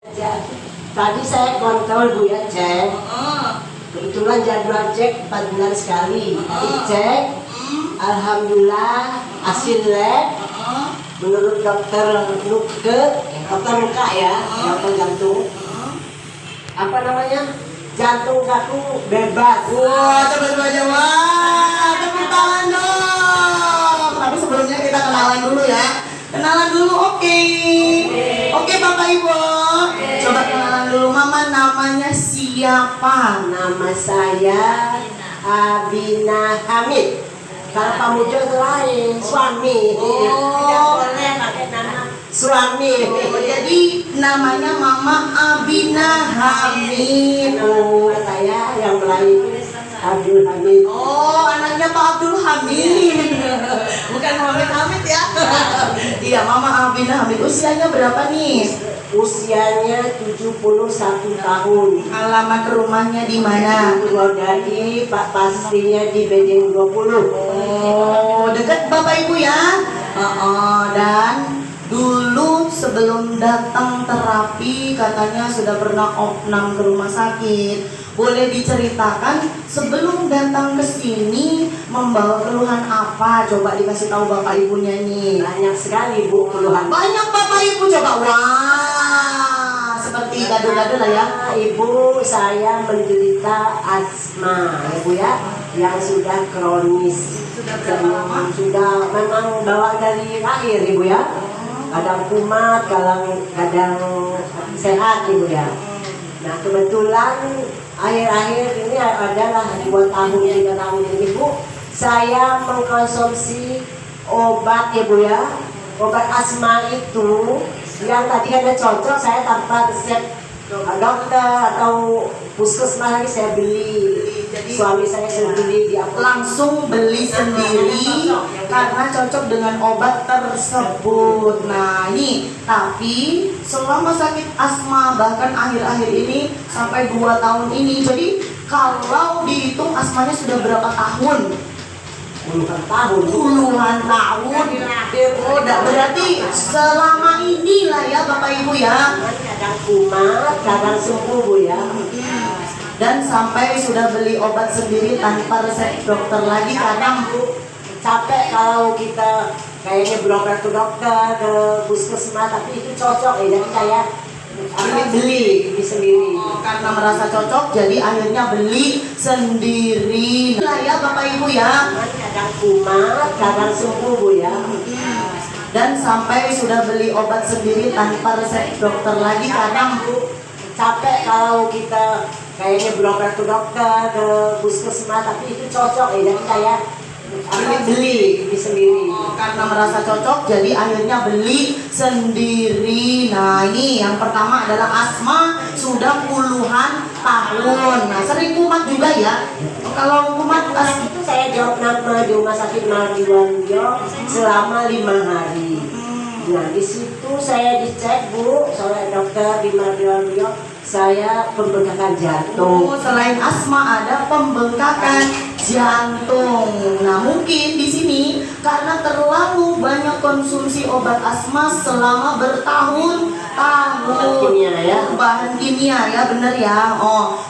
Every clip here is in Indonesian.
Tadi saya kontrol Bu ya, cek. Kebetulan jadwal cek 4 bulan sekali. Cek, alhamdulillah hasil lab menurut dokter dokter muka ya, dokter jantung. Apa namanya? Jantung kaku bebas. Wah, teman-teman Jawa, tepuk tangan dong. Tapi sebelumnya kita kenalan dulu ya. Kenalan dulu, oke. Oke, Bapak Ibu. Coba kenalan dulu, Mama namanya siapa? Nama saya Abina Hamid. Kalau pamuja lain suami. Tidak boleh pakai nama suami. Jadi namanya Mama Abina Hamid. Nama saya yang lain Abdul Hamid. Oh, anaknya Pak Abdul Hamid. Bukan Muhammad Hamid ya. Iya, Mama Abina Hamid. Usianya berapa nih? Usianya 71 tahun. Alamat rumahnya di mana? Dari Pak pastinya di Bedeng 20. Oh, dekat Bapak Ibu ya. Dan dulu sebelum datang terapi katanya sudah pernah opnam ke rumah sakit. Boleh diceritakan sebelum datang ke sini membawa keluhan apa? Coba dikasih tahu Bapak Ibunya nih. Banyak sekali Bu keluhan. Banyak Bapak Ibu coba. Wah, seperti gado-gado lah ya. Ibu saya menderita asma ya Bu ya, yang sudah kronis. Sudah memang bawa dari lahir Ibu ya. Kadang kumat, kadang sehat Ibu ya. Nah kebetulan akhir-akhir ini adalah 2 tahun 3 tahun ini Bu, saya mengkonsumsi obat ya Bu ya. Obat asma itu yang tadi ada cocok saya tanpa resep dokter atau puskesmas lagi saya beli. Jadi Suami saya sendiri dia langsung beli sendiri karena cocok dengan obat tersebut. Nah ini, tapi selama sakit asma bahkan akhir-akhir ini sampai 2 tahun ini, jadi kalau dihitung asmanya sudah berapa tahun? puluhan tahun. Puluhan tahun. Oh, berarti selama inilah ya Bapak Ibu ya. Kadang kumat, kadang sembuh Bu ya. Dan sampai sudah beli obat sendiri tanpa resep dokter lagi karena Capek kalau kita kayaknya berobat ke dokter, ke puskesmas, tapi itu cocok ya, jadi kayak beli sendiri. karena merasa cocok jadi akhirnya beli sendiri. Nah ya Bapak Ibu ya. Kadang kumat, kadang sembuh Bu ya. Dan sampai sudah beli obat sendiri tanpa resep dokter lagi karena Capek kalau kita kayaknya berobat ke dokter, ke puskesmas, tapi itu cocok ya, jadi kayak beli sendiri. karena merasa cocok jadi akhirnya beli sendiri. Nah ini yang pertama adalah asma sudah puluhan tahun. Nah sering kumat juga ya. Kalau kumat Itu saya jawab nama di rumah sakit Mardiwanjo selama 5 hari. Nah di situ saya dicek Bu, oleh dokter di Mardiwanjo, saya pembengkakan jantung. selain asma ada pembengkakan jantung. Nah mungkin di sini karena terlalu banyak konsumsi obat asma selama bertahun-tahun. Kimia ya. Bahan kimia ya, bener ya.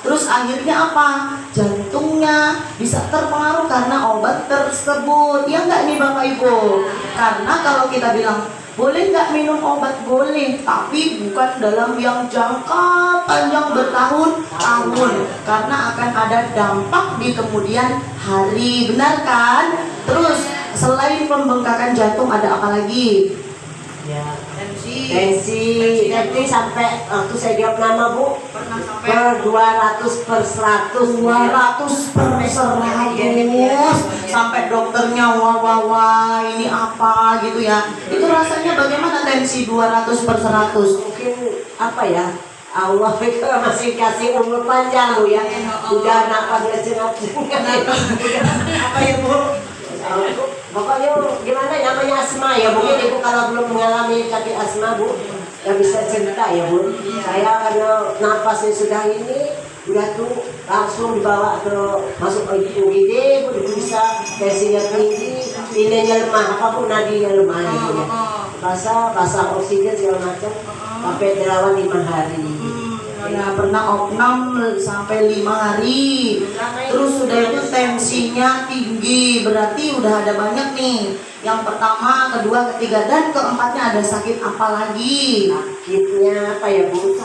Terus akhirnya apa? Jantungnya bisa terpengaruh karena obat tersebut. Ya nggak nih Bapak Ibu? Karena kalau kita bilang boleh nggak minum obat? Boleh, tapi bukan dalam yang jangka panjang bertahun-tahun, karena akan ada dampak di kemudian hari, benar kan? Terus selain pembengkakan jantung ada apa lagi? Ya. Tensi sampai waktu saya jawab nama Bu, per 200 per 100 sampai dokternya wah ini apa gitu ya. Itu rasanya bagaimana tensi 200 per 100? Mungkin apa ya, Allah itu masih kasih umur panjang Bu ya. Udah napas ngecengap-cengap. Apa ya Bu? Pokoknya gimana namanya asma ya, mungkin Ibu kalau belum mengalami sakit asma Bu ya bisa cerita ya Bu. Saya karena napasnya sudah ini udah tuh langsung dibawa ke masuk ke UGD Bu, itu bisa tensinya tinggi, ininya lemah, apapun nadinya lemah gitu ya. Basah oksigen segala macam. sampai dirawat 5 hari. Ya pernah opnam sampai 5 hari. Terus sudah itu tensinya tinggi, berarti udah ada banyak nih. Yang pertama, kedua, ketiga, dan keempatnya ada sakit apa lagi? Sakitnya apa ya Bu?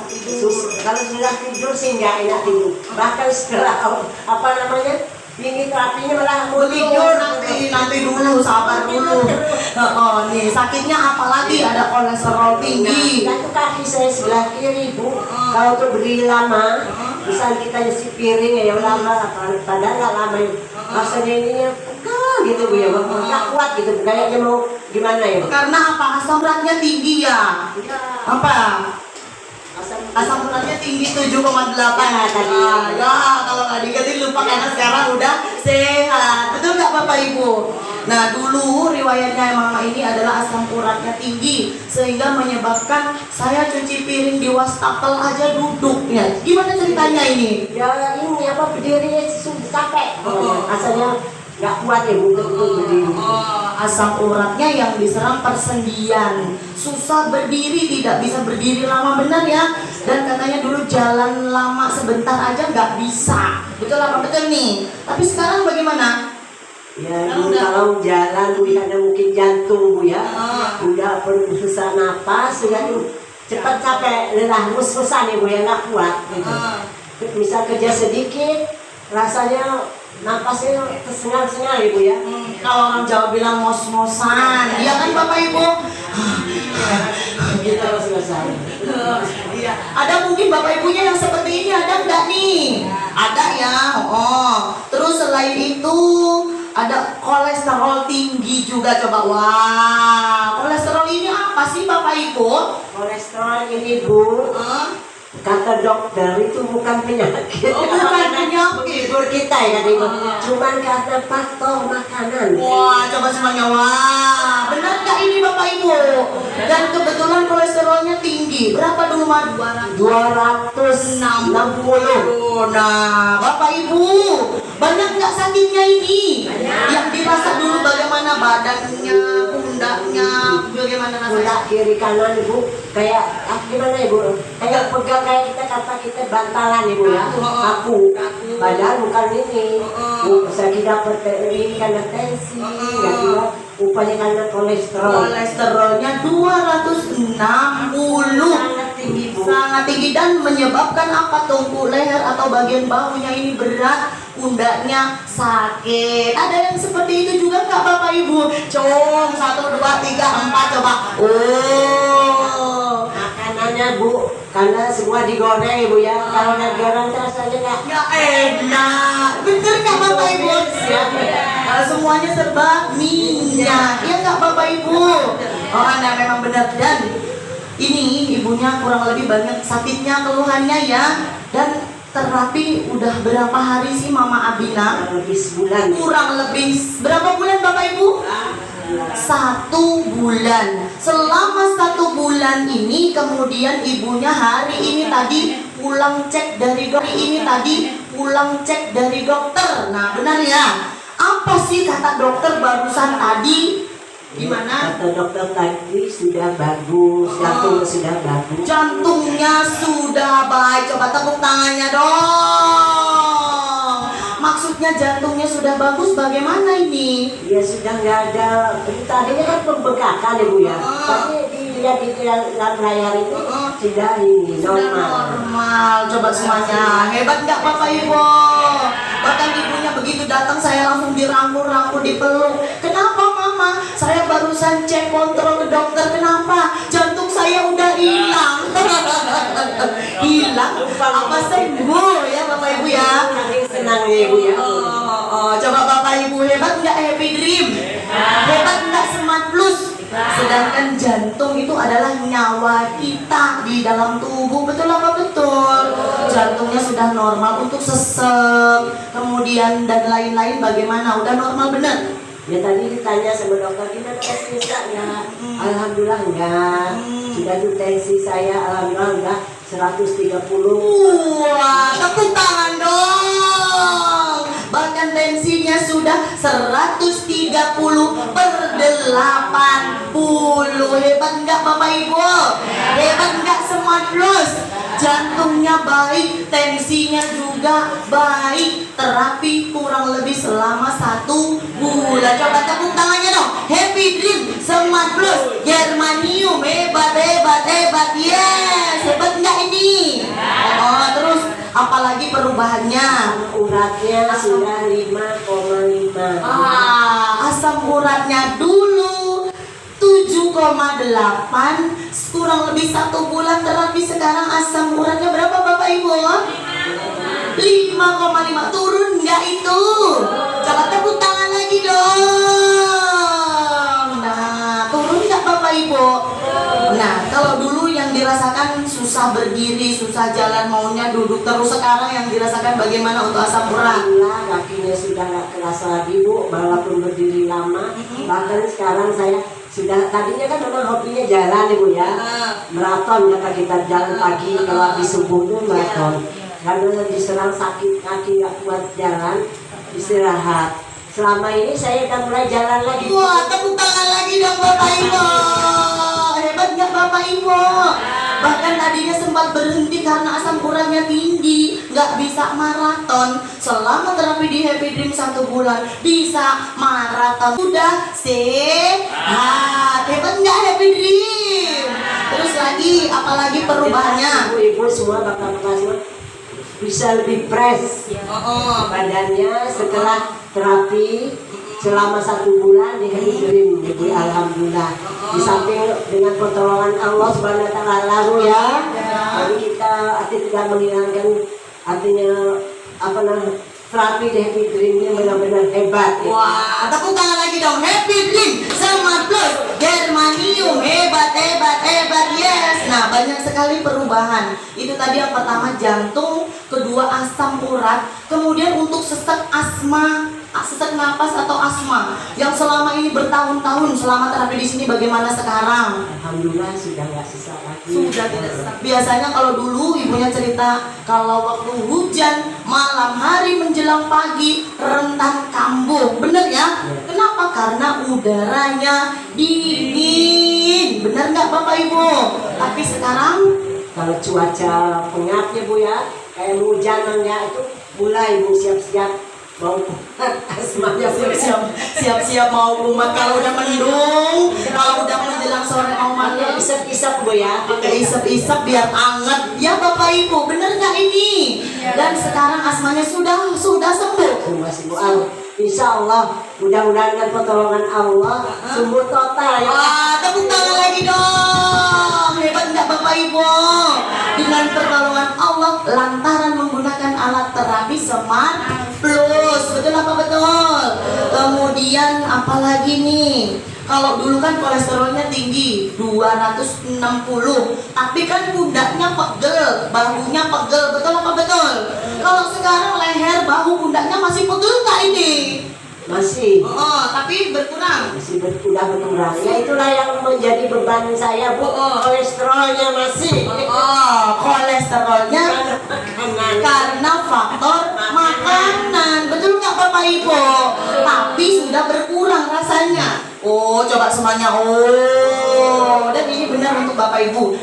Kalau sudah tidur sih nggak enak tidur. Bahkan setelah apa namanya ini terapinya malah mau Tidur nanti dulu, sabar dulu. Oh nih sakitnya apa lagi? Ada kolesterol tinggi. Nah, itu kaki saya sebelah kiri Bu. Kalau untuk berdiri lama, misal kita isi piring ya lama, padahal nggak lama. Rasanya ininya pegal gitu Bu ya, nggak kuat gitu. Kayaknya mau gimana ya Bu? Karena apa? Asam uratnya tinggi ya. Apa? Asam uratnya tinggi 7,8 tadi. Ya, kalau nggak diganti lupa karena sekarang udah sehat. Betul nggak Bapak Ibu? Nah dulu riwayatnya mama ini adalah asam uratnya tinggi sehingga menyebabkan saya cuci piring di wastafel aja duduknya. Gimana ceritanya ini? Ya ini apa berdiri sudah capek. Asalnya nggak kuat ya Bu untuk berdiri. Asam uratnya yang diserang persendian, susah berdiri, tidak bisa berdiri lama, benar ya. Dan katanya dulu jalan lama sebentar aja nggak bisa. Betul apa betul nih? Tapi sekarang bagaimana? Ya dulu kalau jalan Bu ada mungkin jantung Bu ya. Udah perlu susah napas, sudah tuh cepat capek, lelah, mus-musan ya Bu ya, nggak kuat gitu. Misal kerja sedikit, rasanya napasnya tersengal-sengal ya Bu ya. Kalau orang Jawa bilang mos-mosan, iya kan Bapak Ibu? Gitu selesai. Iya. Ada mungkin Bapak Ibunya yang seperti ini, ada nggak nih? Ada ya. Terus selain itu ada kolesterol tinggi juga, coba. Wah, kolesterol ini apa sih Bapak Ibu? Kolesterol ini Bu, kata dokter itu bukan penyakit. Bukan penyakit. Tidur kita ya tadi Bu. Cuman karena faktor makanan. Wah, coba semuanya. Wah, benar nggak ini Bapak Ibu? Dan kebetulan kolesterolnya tinggi. Berapa dulu Mah? 260. Nah, Bapak Ibu, banyak nggak sakitnya ini? Yang dirasa dulu bagaimana badannya, pundaknya, bagaimana rasanya? Pundak kiri kanan Ibu kayak gimana Ibu? Kayak pegang kayak kita bantalan Ibu ya. Aku. Padahal bukan ini. Bu, saya kira ini karena tensi, nggak kira rupanya karena kolesterol. Kolesterolnya 260. Sangat tinggi Bu. Sangat tinggi dan menyebabkan apa? Tungku leher atau bagian bahunya ini berat, pundaknya sakit. Ada yang seperti itu juga nggak Bapak Ibu? Cong 1, 2, 3, 4 coba. Oh, Makanannya Bu, karena semua digoreng Ibu ya. Kalau nggak digoreng rasanya nggak enak. Bener nggak Bapak Ibu? Semuanya serba minyak. Iya nggak Bapak Ibu? Oh, Anda memang benar. Dan ini ibunya kurang lebih banyak sakitnya, keluhannya ya. Dan terapi udah berapa hari sih Mama Abina? lebih sebulan. Kurang lebih berapa bulan Bapak Ibu? 1 bulan. Selama 1 bulan ini kemudian ibunya hari ini tadi pulang cek dari dokter. Nah benar ya. Apa sih kata dokter barusan tadi? Gimana? Kata dokter tadi sudah bagus, jantung sudah bagus. Jantungnya sudah baik. Coba tepuk tangannya dong. Maksudnya jantungnya sudah bagus bagaimana ini? Ya sudah nggak ada. Tadinya kan pembengkakan Ibu ya. Tapi dilihat di dalam layar itu sudah ini normal. Coba semuanya. Hebat nggak Bapak Ibu? Bahkan ibunya begitu datang saya langsung dirangkul-rangkul, dipeluk. Kenapa Mama? Saya barusan cek kontrol ke dokter. Kenapa? Jantung saya udah hilang. Hilang? Apa sembuh ya Bapak Ibu ya? Senang ya Ibu ya. Coba Bapak Ibu, hebat nggak Happy Dream? Hebat nggak Smart Plus? Sedangkan jantung itu adalah nyawa kita di dalam tubuh. Betul apa betul? Jantungnya sudah normal untuk sesek, kemudian dan lain-lain bagaimana? Udah normal benar? Ya tadi ditanya sama dokter gimana tensi saya? Alhamdulillah enggak. Sudah tuh tensi saya alhamdulillah enggak 130. Wah, tepuk tangan dong. Bahkan tensinya sudah 130. 30/80. Hebat nggak Bapak Ibu? Hebat nggak Smart Plus? Jantungnya baik, tensinya juga baik. Terapi kurang lebih selama 1 bulan. Coba tepuk tangannya dong. Happy Dream Smart Plus Germanium. Hebat, hebat, hebat. Yes, hebat nggak ini? Oh, terus apalagi perubahannya? Uratnya sudah 5,5. Asam uratnya dulu 7,8, kurang lebih 1 bulan terapi, sekarang asam uratnya berapa Bapak Ibu? 5,5. Turun nggak itu? Coba tepuk tangan lagi dong. Nah, turun nggak Bapak Ibu? Nah, kalau dulu yang dirasakan susah berdiri, susah jalan, maunya duduk terus, sekarang yang dirasakan bagaimana untuk asam urat? Alhamdulillah kakinya sudah nggak keras lagi Bu, walaupun berdiri lama. Bahkan sekarang saya sudah, tadinya kan memang hobinya jalan Ibu ya, maraton kata kita, jalan pagi kalau habis subuh itu maraton. Karena diserang sakit kaki nggak kuat jalan, istirahat. Selama ini saya udah mulai jalan lagi. Wah, tepuk tangan lagi dong Bapak Ibu. Hebat nggak Bapak Ibu? Bahkan tadinya sempat berhenti karena asam uratnya tinggi, nggak bisa maraton. Selama terapi di Happy Dream 1 bulan bisa maraton. Sudah sehat. Hebat nggak Happy Dream? Terus lagi, apalagi perubahannya? Ibu-ibu semua, bapak-bapak semua bisa lebih fresh badannya setelah terapi selama 1 bulan di Happy Dream. Ibu, alhamdulillah. Di samping dengan pertolongan Allah Subhanahu wa taala lalu ya. Jadi kita tidak menghilangkan, artinya apa namanya, terapi di Happy Dream ini benar-benar hebat ya. Wah, tepuk tangan lagi dong. Happy Dream Smart Plus Germanium. Hebat, hebat, hebat. Yes. Nah, banyak sekali perubahan. Itu tadi yang pertama jantung, kedua asam urat, kemudian untuk sesak asma, sesak napas atau asma yang selama ini bertahun-tahun selama terapi di sini, bagaimana sekarang? Alhamdulillah sudah nggak sesak lagi. Sudah tidak sesak. Biasanya kalau dulu ibunya cerita kalau waktu hujan malam hari menjelang pagi rentan kambuh, bener ya? Kenapa? Karena udaranya dingin. Bener nggak Bapak Ibu? Tapi sekarang Kalau cuaca pengap ya Bu ya, kayak hujan ya, itu mulai Bu siap-siap mau asmanya siap-siap mau kumat. Kalau udah mendung, kalau udah menjelang sore mau malam, isap-isap Bu ya, pakai isap-isap biar anget ya Bapak Ibu. Bener nggak ini? Dan sekarang asmanya sudah sembuh. Masih Bu, insya Allah mudah-mudahan dengan pertolongan Allah sembuh total ya. Wah, tepuk tangan lagi dong. Hebat nggak Bapak Ibu? Dengan pertolongan Allah lantaran menggunakan alat terapi Smart Plus. Betul apa betul? Kemudian apalagi nih? Kalau dulu kan kolesterolnya tinggi 260, tapi kan pundaknya pegel, bahunya pegel, betul apa betul? Kalau sekarang leher, bahu, pundaknya masih pegel nggak ini? Masih. Tapi berkurang. Masih udah berkurang. Ya itulah yang menjadi beban saya Bu. Kolesterolnya masih. Kolesterolnya karena faktor makanan. Betul nggak Bapak Ibu? Tapi sudah berkurang rasanya. Coba semuanya. Dan ini benar untuk Bapak Ibu.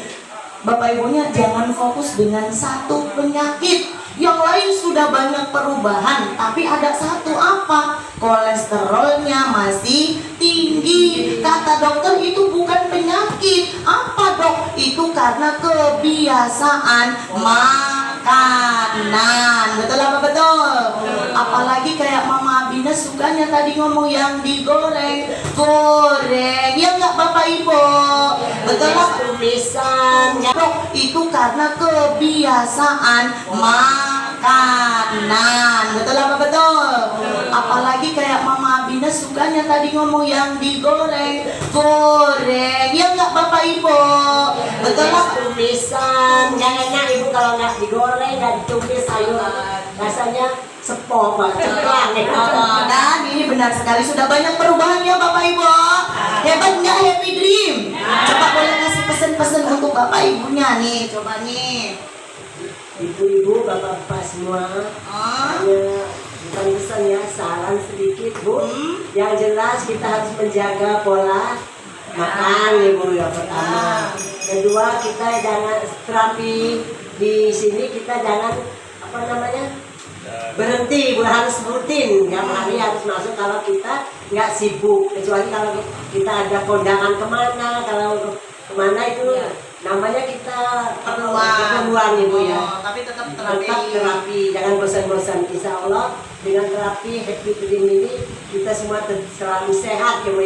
Bapak Ibunya jangan fokus dengan satu penyakit. Yang lain sudah banyak perubahan, tapi ada satu apa? Kolesterolnya masih tinggi. Kata dokter itu bukan penyakit. Apa dok? Itu karena kebiasaan makanan. Betul apa betul? Apalagi kayak Mama Abina sukanya tadi ngomong yang digoreng. Ya nggak Bapak Ibu? Betul apa? Tumisan. Dok, itu karena kebiasaan makanan. Betul apa betul? Apalagi kayak Mama Abina sukanya tadi ngomong yang digoreng. Ya nggak Bapak Ibu? Betul apa? Tumisan. Nggak enak Ibu kalau nggak digoreng, nggak ditumis sayur. Rasanya sepok banget. Dan ini benar sekali sudah banyak perubahan ya Bapak Ibu. Hebat nggak Happy Dream? Coba boleh kasih pesan-pesan untuk Bapak Ibunya nih. Coba nih. Ibu-ibu, bapak-bapak semua, hanya bukan pesan ya, saran sedikit Bu. Yang jelas kita harus menjaga pola makan ya Bu ya, pertama. Kedua, kita jangan terapi di sini, kita jangan apa namanya berhenti, harus rutin ya, hari harus masuk kalau kita nggak sibuk, kecuali kalau kita ada kondangan kemana, kalau kemana itu namanya kita keperluan Ibu ya. Tapi tetap terapi, jangan bosan-bosan. Insya Allah dengan terapi Happy Dream ini kita semua selalu sehat ya Bu.